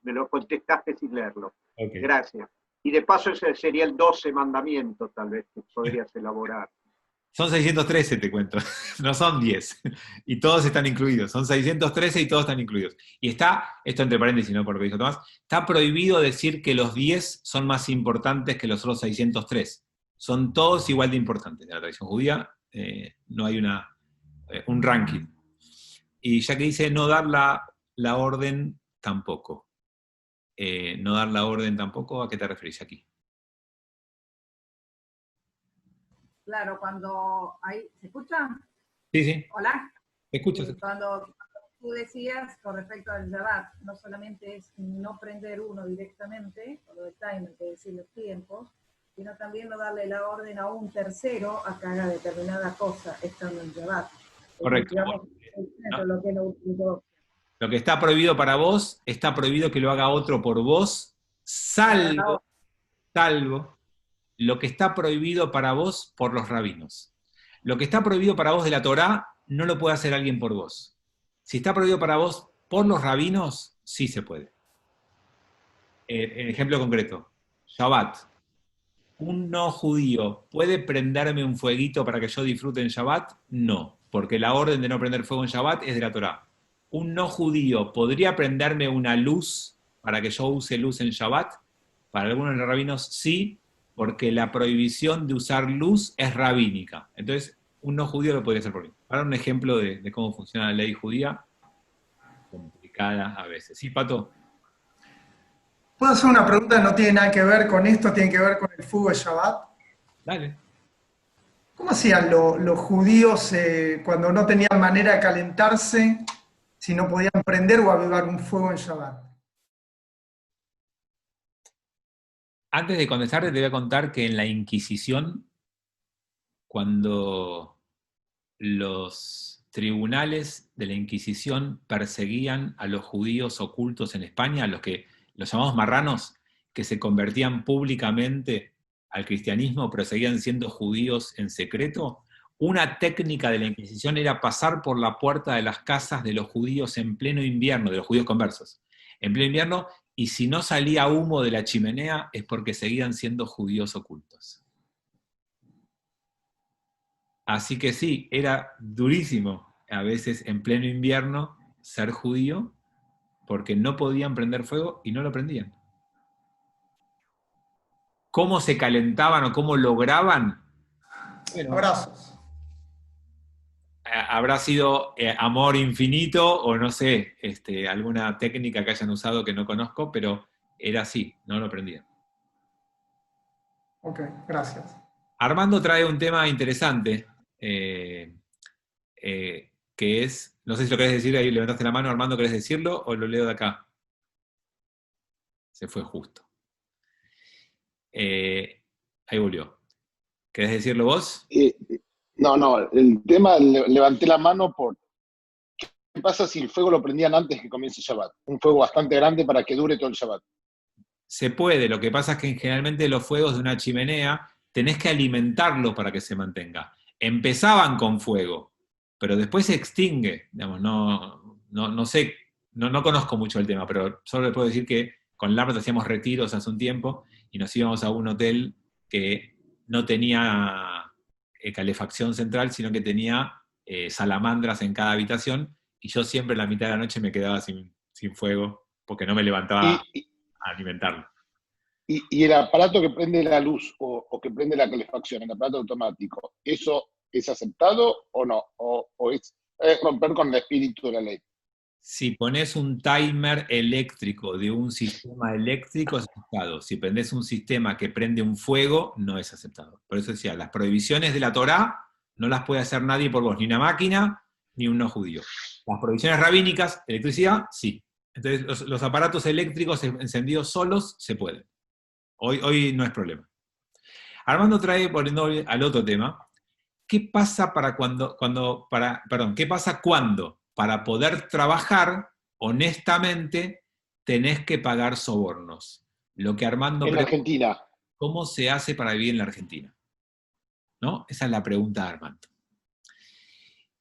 me lo contestaste sin leerlo. Okay. Gracias. Y de paso ese sería el 12 mandamiento, tal vez, que podrías elaborar. Son 613, te cuento, no son 10. Y todos están incluidos. Son 613 y todos están incluidos. Y está, esto entre paréntesis, ¿no? Por lo que dijo Tomás, está prohibido decir que los 10 son más importantes que los otros 603. Son todos igual de importantes. En la tradición judía no hay un ranking. Y ya que dice no dar la orden tampoco. No dar la orden tampoco, ¿a qué te referís aquí? Claro, cuando hay... ¿Se escucha? Sí, sí. Hola. Te escucho. Cuando tú decías con respecto al Shabbat, no solamente es no prender uno directamente, con lo del timer, que decir los tiempos, sino también no darle la orden a un tercero a que haga determinada cosa estando en Shabbat. Correcto. Digamos, No. Lo que está prohibido para vos, está prohibido que lo haga otro por vos, salvo lo que está prohibido para vos por los rabinos. Lo que está prohibido para vos de la Torá, no lo puede hacer alguien por vos. Si está prohibido para vos por los rabinos, sí se puede. Ejemplo concreto, Shabbat. ¿Un no judío puede prenderme un fueguito para que yo disfrute en Shabbat? No, porque la orden de no prender fuego en Shabbat es de la Torá. ¿Un no judío podría prenderme una luz para que yo use luz en Shabbat? Para algunos de los rabinos sí, porque la prohibición de usar luz es rabínica. Entonces, un no judío lo podría hacer por mí. Ahora un ejemplo de cómo funciona la ley judía, complicada a veces. ¿Sí, Pato? ¿Puedo hacer una pregunta que no tiene nada que ver con esto, tiene que ver con el fuego de Shabbat? Dale. ¿Cómo hacían los judíos cuando no tenían manera de calentarse, si no podían prender o avivar un fuego en Shabbat? Antes de contestarte, te voy a contar que en la Inquisición, cuando los tribunales de la Inquisición perseguían a los judíos ocultos en España, a los llamados marranos, que se convertían públicamente al cristianismo, pero seguían siendo judíos en secreto, una técnica de la Inquisición era pasar por la puerta de las casas de los judíos en pleno invierno, de los judíos conversos, en pleno invierno, y si no salía humo de la chimenea es porque seguían siendo judíos ocultos. Así que sí, era durísimo a veces en pleno invierno ser judío, porque no podían prender fuego y no lo prendían. ¿Cómo se calentaban o cómo lograban? Bueno, abrazos. Habrá sido amor infinito o no sé, alguna técnica que hayan usado que no conozco, pero era así, no lo prendían. Ok, gracias. Armando trae un tema interesante, que es, no sé si lo querés decir, ahí levantaste la mano, Armando, ¿querés decirlo o lo leo de acá? Se fue justo. Ahí volvió. ¿Querés decirlo vos? No, el tema, levanté la mano por qué pasa si el fuego lo prendían antes que comience el Shabbat. Un fuego bastante grande para que dure todo el Shabbat. Se puede, lo que pasa es que generalmente los fuegos de una chimenea tenés que alimentarlo para que se mantenga. Empezaban con fuego, pero después se extingue. Digamos, no sé, no conozco mucho el tema, pero solo les puedo decir que con Lambert hacíamos retiros hace un tiempo y nos íbamos a un hotel que no tenía calefacción central, sino que tenía salamandras en cada habitación, y yo siempre en la mitad de la noche me quedaba sin fuego, porque no me levantaba a alimentarlo. Y el aparato que prende la luz o que prende la calefacción, el aparato automático, ¿eso ¿es aceptado o no? ¿O es romper con el espíritu de la ley? Si pones un timer eléctrico de un sistema eléctrico, es aceptado. Si prendés un sistema que prende un fuego, no es aceptado. Por eso decía, las prohibiciones de la Torá no las puede hacer nadie por vos, ni una máquina, ni un no judío. Las prohibiciones rabínicas, electricidad, sí. Entonces, los aparatos eléctricos encendidos solos se pueden. Hoy no es problema. Armando trae, poniendo al otro tema, ¿qué pasa ¿qué pasa cuando para poder trabajar honestamente tenés que pagar sobornos? Lo que Armando En pregunta, Argentina. ¿cómo se hace para vivir en la Argentina? ¿No? Esa es la pregunta de Armando.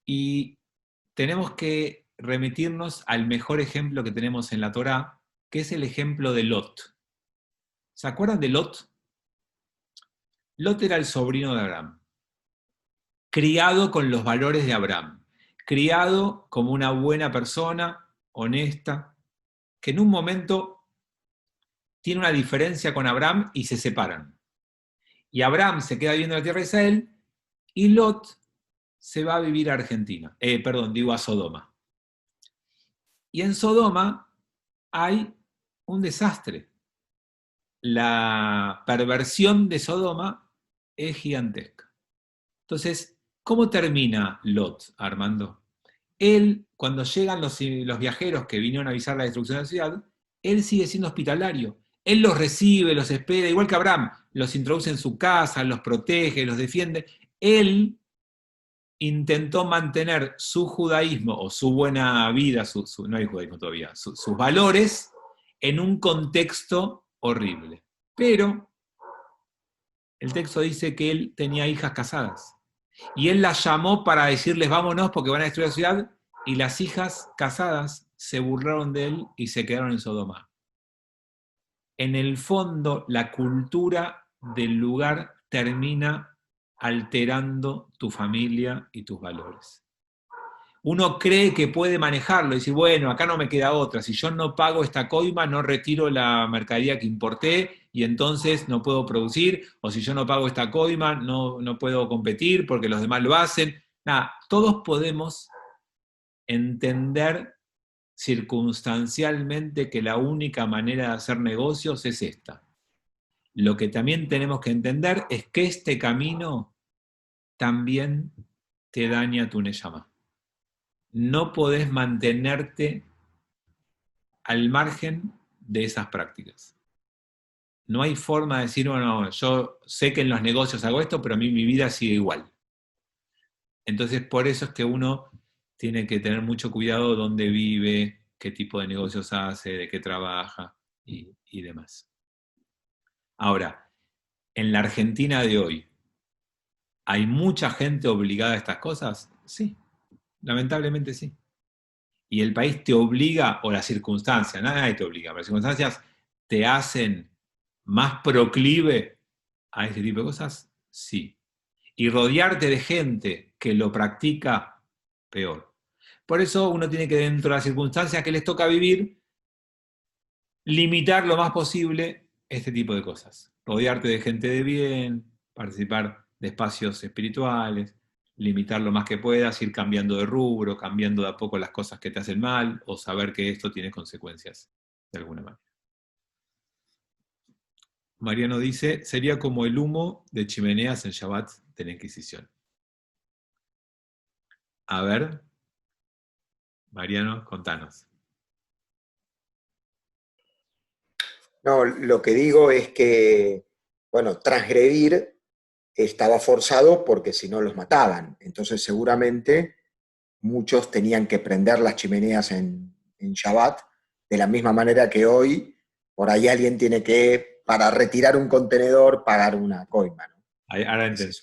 Y tenemos que remitirnos al mejor ejemplo que tenemos en la Torá, que es el ejemplo de Lot. ¿Se acuerdan de Lot? Lot era el sobrino de Abraham, criado con los valores de Abraham, criado como una buena persona, honesta, que en un momento tiene una diferencia con Abraham y se separan. Y Abraham se queda viviendo en la tierra de Israel y Lot se va a vivir a Argentina, a Sodoma. Y en Sodoma hay un desastre. La perversión de Sodoma es gigantesca. Entonces, ¿cómo termina Lot, Armando? Él, cuando llegan los viajeros que vinieron a avisar la destrucción de la ciudad, él sigue siendo hospitalario. Él los recibe, los espera, igual que Abraham, los introduce en su casa, los protege, los defiende. Él intentó mantener su judaísmo o su buena vida, no hay judaísmo todavía, sus valores en un contexto horrible. Pero el texto dice que él tenía hijas casadas. Y él las llamó para decirles vámonos porque van a destruir la ciudad, y las hijas casadas se burlaron de él y se quedaron en Sodoma. En el fondo, la cultura del lugar termina alterando tu familia y tus valores. Uno cree que puede manejarlo y decir, bueno, acá no me queda otra, si yo no pago esta coima, no retiro la mercadería que importé y entonces no puedo producir, o si yo no pago esta coima, no puedo competir porque los demás lo hacen. Nada, todos podemos entender circunstancialmente que la única manera de hacer negocios es esta. Lo que también tenemos que entender es que este camino también te daña tu neyama. No podés mantenerte al margen de esas prácticas. No hay forma de decir, bueno, yo sé que en los negocios hago esto, pero a mí mi vida sigue igual. Entonces, por eso es que uno tiene que tener mucho cuidado dónde vive, qué tipo de negocios hace, de qué trabaja y demás. Ahora, en la Argentina de hoy, ¿hay mucha gente obligada a estas cosas? Sí, lamentablemente sí. Y el país te obliga, o las circunstancias, nadie te obliga, pero las circunstancias te hacen más proclive a este tipo de cosas, sí. Y rodearte de gente que lo practica, peor. Por eso uno tiene que, dentro de las circunstancias que les toca vivir, limitar lo más posible este tipo de cosas. Rodearte de gente de bien, participar de espacios espirituales, limitar lo más que puedas, ir cambiando de rubro, cambiando de a poco las cosas que te hacen mal, o saber que esto tiene consecuencias de alguna manera. Mariano dice, sería como el humo de chimeneas en Shabbat de la Inquisición. A ver, Mariano, contanos. No, lo que digo es que, bueno, transgredir estaba forzado porque si no los mataban. Entonces seguramente muchos tenían que prender las chimeneas en Shabbat, de la misma manera que hoy, por ahí alguien tiene que, para retirar un contenedor, pagar una coima, ¿no? Ahora entiendo.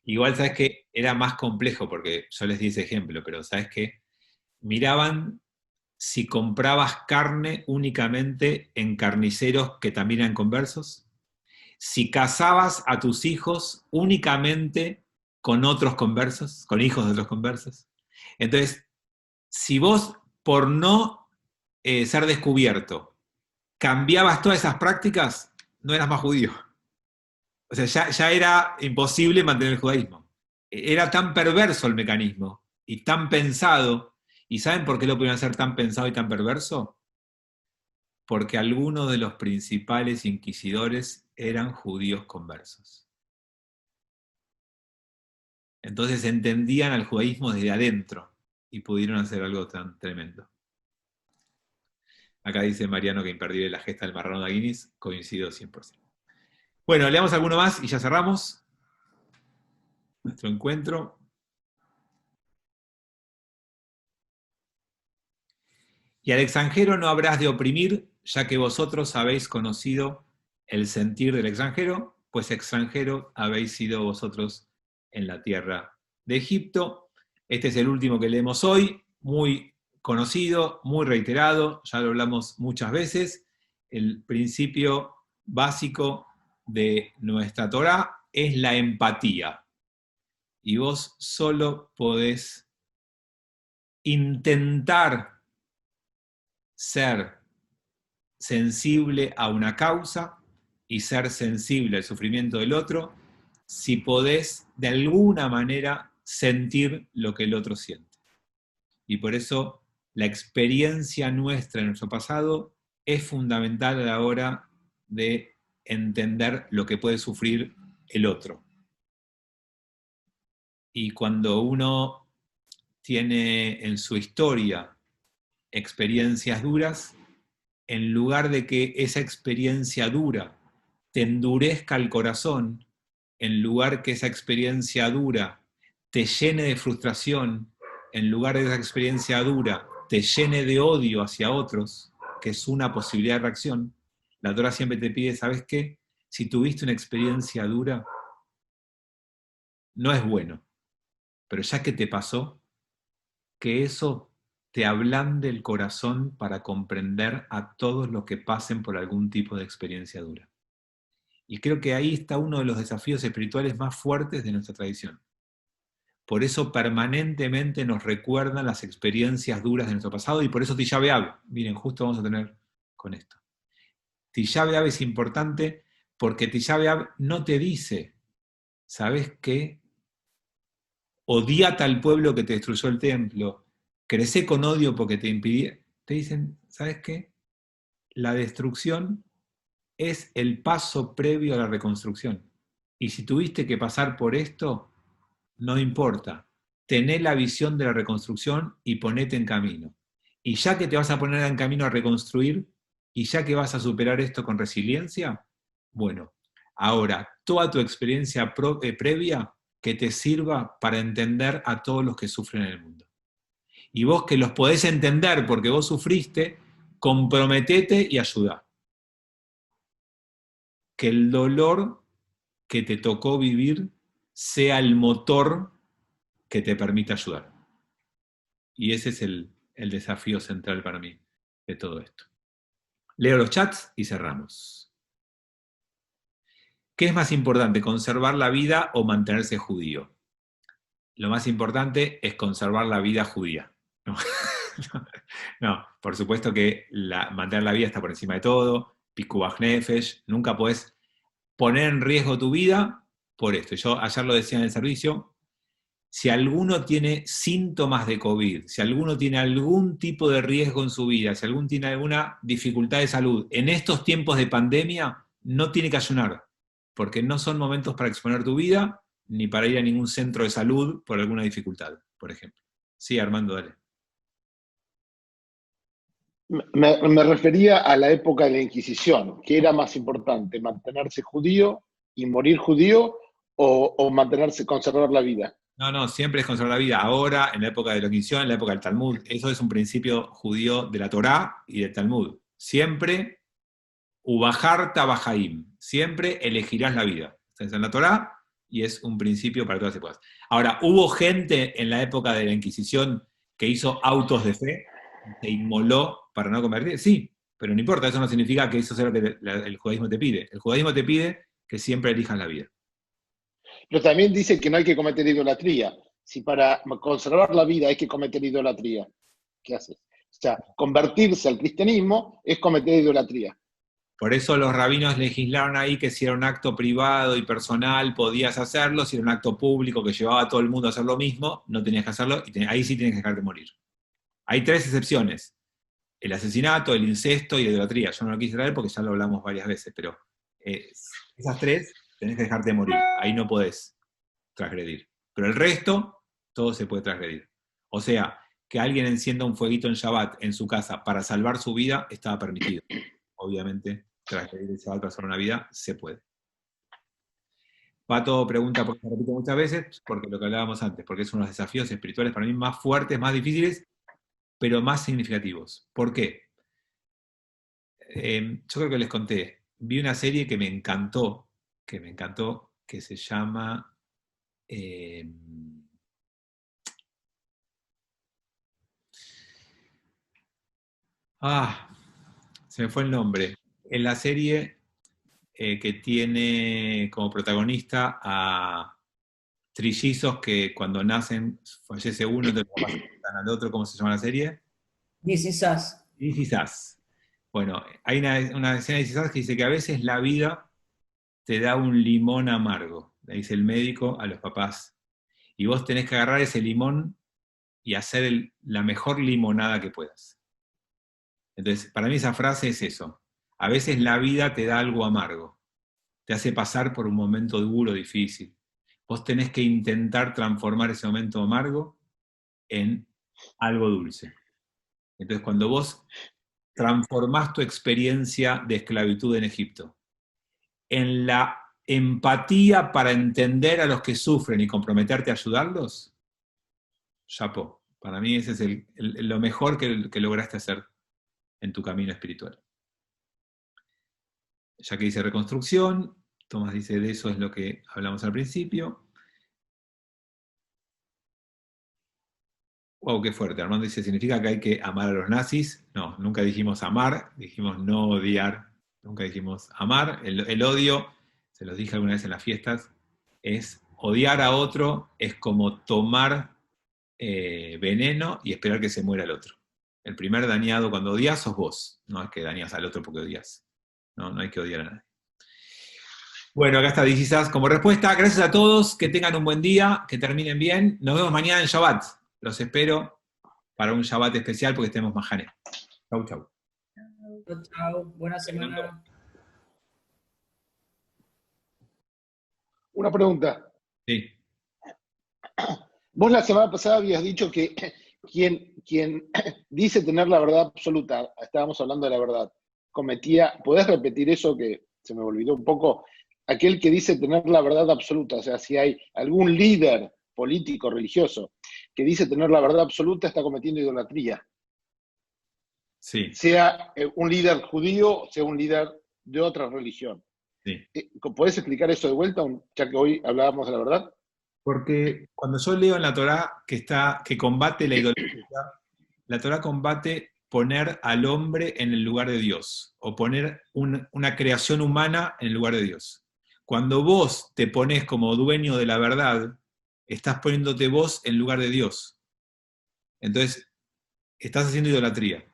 Igual sabes que era más complejo, porque yo les di ese ejemplo, pero sabes que miraban si comprabas carne únicamente en carniceros que también eran conversos, si casabas a tus hijos únicamente con otros conversos, con hijos de otros conversos. Entonces, si vos, por no ser descubierto, cambiabas todas esas prácticas, no eras más judío. O sea, ya era imposible mantener el judaísmo. era tan perverso el mecanismo y tan pensado. ¿Y saben por qué lo pudieron hacer tan pensado y tan perverso? Porque algunos de los principales inquisidores eran judíos conversos. Entonces entendían al judaísmo desde adentro y pudieron hacer algo tan tremendo. Acá dice Mariano que imperdible la gesta del marrano de Aguinis, coincido 100%. Bueno, leamos alguno más y ya cerramos nuestro encuentro. Y al extranjero no habrás de oprimir, ya que vosotros habéis conocido el sentir del extranjero, pues extranjero habéis sido vosotros en la tierra de Egipto. Este es el último que leemos hoy, muy conocido, muy reiterado, ya lo hablamos muchas veces. El principio básico de nuestra Torá es la empatía. Y vos solo podés intentar ser sensible a una causa y ser sensible al sufrimiento del otro si podés de alguna manera sentir lo que el otro siente. Y por eso la experiencia nuestra en nuestro pasado es fundamental a la hora de entender lo que puede sufrir el otro. Y cuando uno tiene en su historia experiencias duras, en lugar de que esa experiencia dura te endurezca el corazón, en lugar que esa experiencia dura te llene de frustración, en lugar de esa experiencia dura te llene de odio hacia otros, que es una posibilidad de reacción, la Torá siempre te pide, ¿sabes qué? Si tuviste una experiencia dura, no es bueno, pero ya que te pasó, que eso te ablande el corazón para comprender a todos los que pasen por algún tipo de experiencia dura. Y creo que ahí está uno de los desafíos espirituales más fuertes de nuestra tradición. Por eso permanentemente nos recuerdan las experiencias duras de nuestro pasado y por eso Tisha B'Av, miren, justo vamos a tener con esto. Tisha B'Av es importante porque Tisha B'Av no te dice, ¿sabes qué? Odiate al pueblo que te destruyó el templo, crecé con odio porque te impidía. Te dicen, ¿sabes qué? La destrucción es el paso previo a la reconstrucción. Y si tuviste que pasar por esto, no importa. Tené la visión de la reconstrucción y ponete en camino. Y ya que te vas a poner en camino a reconstruir, y ya que vas a superar esto con resiliencia, bueno, ahora, toda tu experiencia previa que te sirva para entender a todos los que sufren en el mundo. Y vos que los podés entender porque vos sufriste, comprometete y ayudá. Que el dolor que te tocó vivir sea el motor que te permita ayudar. Y ese es el desafío central para mí de todo esto. Leo los chats y cerramos. ¿Qué es más importante, conservar la vida o mantenerse judío? Lo más importante es conservar la vida judía. No, por supuesto que mantener la vida está por encima de todo, Pikuach Nefesh, nunca podés poner en riesgo tu vida por esto. Yo ayer lo decía en el servicio, si alguno tiene síntomas de COVID, si alguno tiene algún tipo de riesgo en su vida, si alguno tiene alguna dificultad de salud, en estos tiempos de pandemia no tiene que ayunar, porque no son momentos para exponer tu vida, ni para ir a ningún centro de salud por alguna dificultad, por ejemplo. Sí, Armando, dale. Me refería a la época de la Inquisición, que era más importante, mantenerse judío y morir judío o mantenerse, conservar la vida. No, siempre es conservar la vida. Ahora, en la época de la Inquisición, en la época del Talmud, eso es un principio judío de la Torá y del Talmud. Siempre, ubajarta bajaim, siempre elegirás la vida. Estás en la Torá y es un principio para todas las épocas. Ahora, ¿hubo gente en la época de la Inquisición que hizo autos de fe? ¿Se inmoló para no convertir? Sí, pero no importa, eso no significa que eso sea lo que el judaísmo te pide. El judaísmo te pide que siempre elijas la vida. Pero también dice que no hay que cometer idolatría. Si para conservar la vida hay que cometer idolatría, ¿qué haces? O sea, convertirse al cristianismo es cometer idolatría. Por eso los rabinos legislaron ahí que si era un acto privado y personal podías hacerlo, si era un acto público que llevaba a todo el mundo a hacer lo mismo, no tenías que hacerlo, y ahí sí tienes que dejarte morir. Hay 3 excepciones: el asesinato, el incesto y la idolatría. Yo no lo quise traer porque ya lo hablamos varias veces, pero esas 3 tenés que dejarte morir, ahí no podés transgredir. Pero el resto, todo se puede transgredir. O sea, que alguien encienda un fueguito en Shabbat en su casa para salvar su vida, estaba permitido. Obviamente, transgredir el Shabbat para salvar una vida, se puede. Pato pregunta por qué se repite muchas veces, porque lo que hablábamos antes, porque es uno de los desafíos espirituales para mí más fuertes, más difíciles, pero más significativos. ¿Por qué? Yo creo que les conté, vi una serie que me encantó, que se llama... se me fue el nombre. En la serie que tiene como protagonista a trillizos que cuando nacen fallece uno, entonces los papás matan al otro. ¿Cómo se llama la serie? This Is Us. This Is Us. Bueno, hay una escena de This Is Us que dice que a veces la vida te da un limón amargo, le dice el médico a los papás, y vos tenés que agarrar ese limón y hacer la mejor limonada que puedas. Entonces, para mí esa frase es eso. A veces la vida te da algo amargo, te hace pasar por un momento duro, difícil. Vos tenés que intentar transformar ese momento amargo en algo dulce. Entonces, cuando vos transformás tu experiencia de esclavitud en Egipto en la empatía para entender a los que sufren y comprometerte a ayudarlos, chapó. Para mí ese es lo mejor que lograste hacer en tu camino espiritual. Ya que dice reconstrucción, Tomás dice de eso es lo que hablamos al principio. Wow, qué fuerte. Armando dice, ¿significa que hay que amar a los nazis? No, nunca dijimos amar, dijimos no odiar, nunca dijimos amar. El odio, se los dije alguna vez en las fiestas, es odiar a otro, es como tomar veneno y esperar que se muera el otro. El primer dañado cuando odias sos vos, no es que dañas al otro porque odias. No hay que odiar a nadie. Bueno, acá está Dizizas como respuesta. Gracias a todos, que tengan un buen día, que terminen bien. Nos vemos mañana en Shabbat. Los espero para un Shabbat especial porque estemos majanes. Chau, chau. Chao, buena semana. Una pregunta. Sí. Vos la semana pasada habías dicho que quien dice tener la verdad absoluta, estábamos hablando de la verdad, ¿podés repetir eso que se me olvidó un poco? Aquel que dice tener la verdad absoluta, o sea, si hay algún líder político, religioso, que dice tener la verdad absoluta, está cometiendo idolatría. Sí. Sea un líder judío, sea un líder de otra religión. Sí. ¿Podés explicar eso de vuelta, ya que hoy hablábamos de la verdad? Porque cuando yo leo en la Torá que combate la idolatría, la Torá combate poner al hombre en el lugar de Dios, o poner una creación humana en el lugar de Dios. Cuando vos te pones como dueño de la verdad, estás poniéndote vos en lugar de Dios. Entonces, estás haciendo idolatría.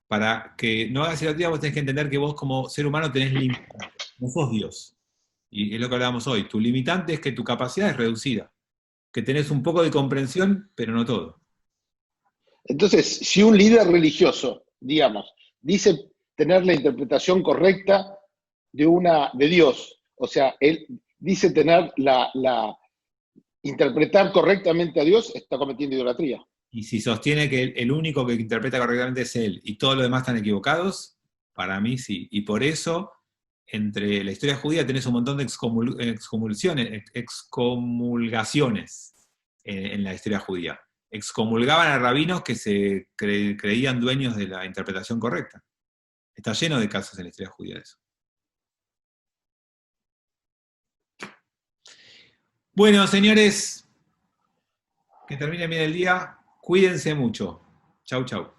Para que no hagas idolatría, vos tenés que entender que vos como ser humano tenés limitantes, no sos Dios. Y es lo que hablábamos hoy. Tu limitante es que tu capacidad es reducida, que tenés un poco de comprensión, pero no todo. Entonces, si un líder religioso, digamos, dice tener la interpretación correcta de Dios, o sea, él dice tener interpretar correctamente a Dios, está cometiendo idolatría. Y si sostiene que el único que interpreta correctamente es él y todos los demás están equivocados, para mí sí. Y por eso, entre la historia judía tenés un montón de excomulgaciones en la historia judía. Excomulgaban a rabinos que se creían dueños de la interpretación correcta. Está lleno de casos en la historia judía de eso. Bueno, señores, que termine bien el día. Cuídense mucho. Chau, chau.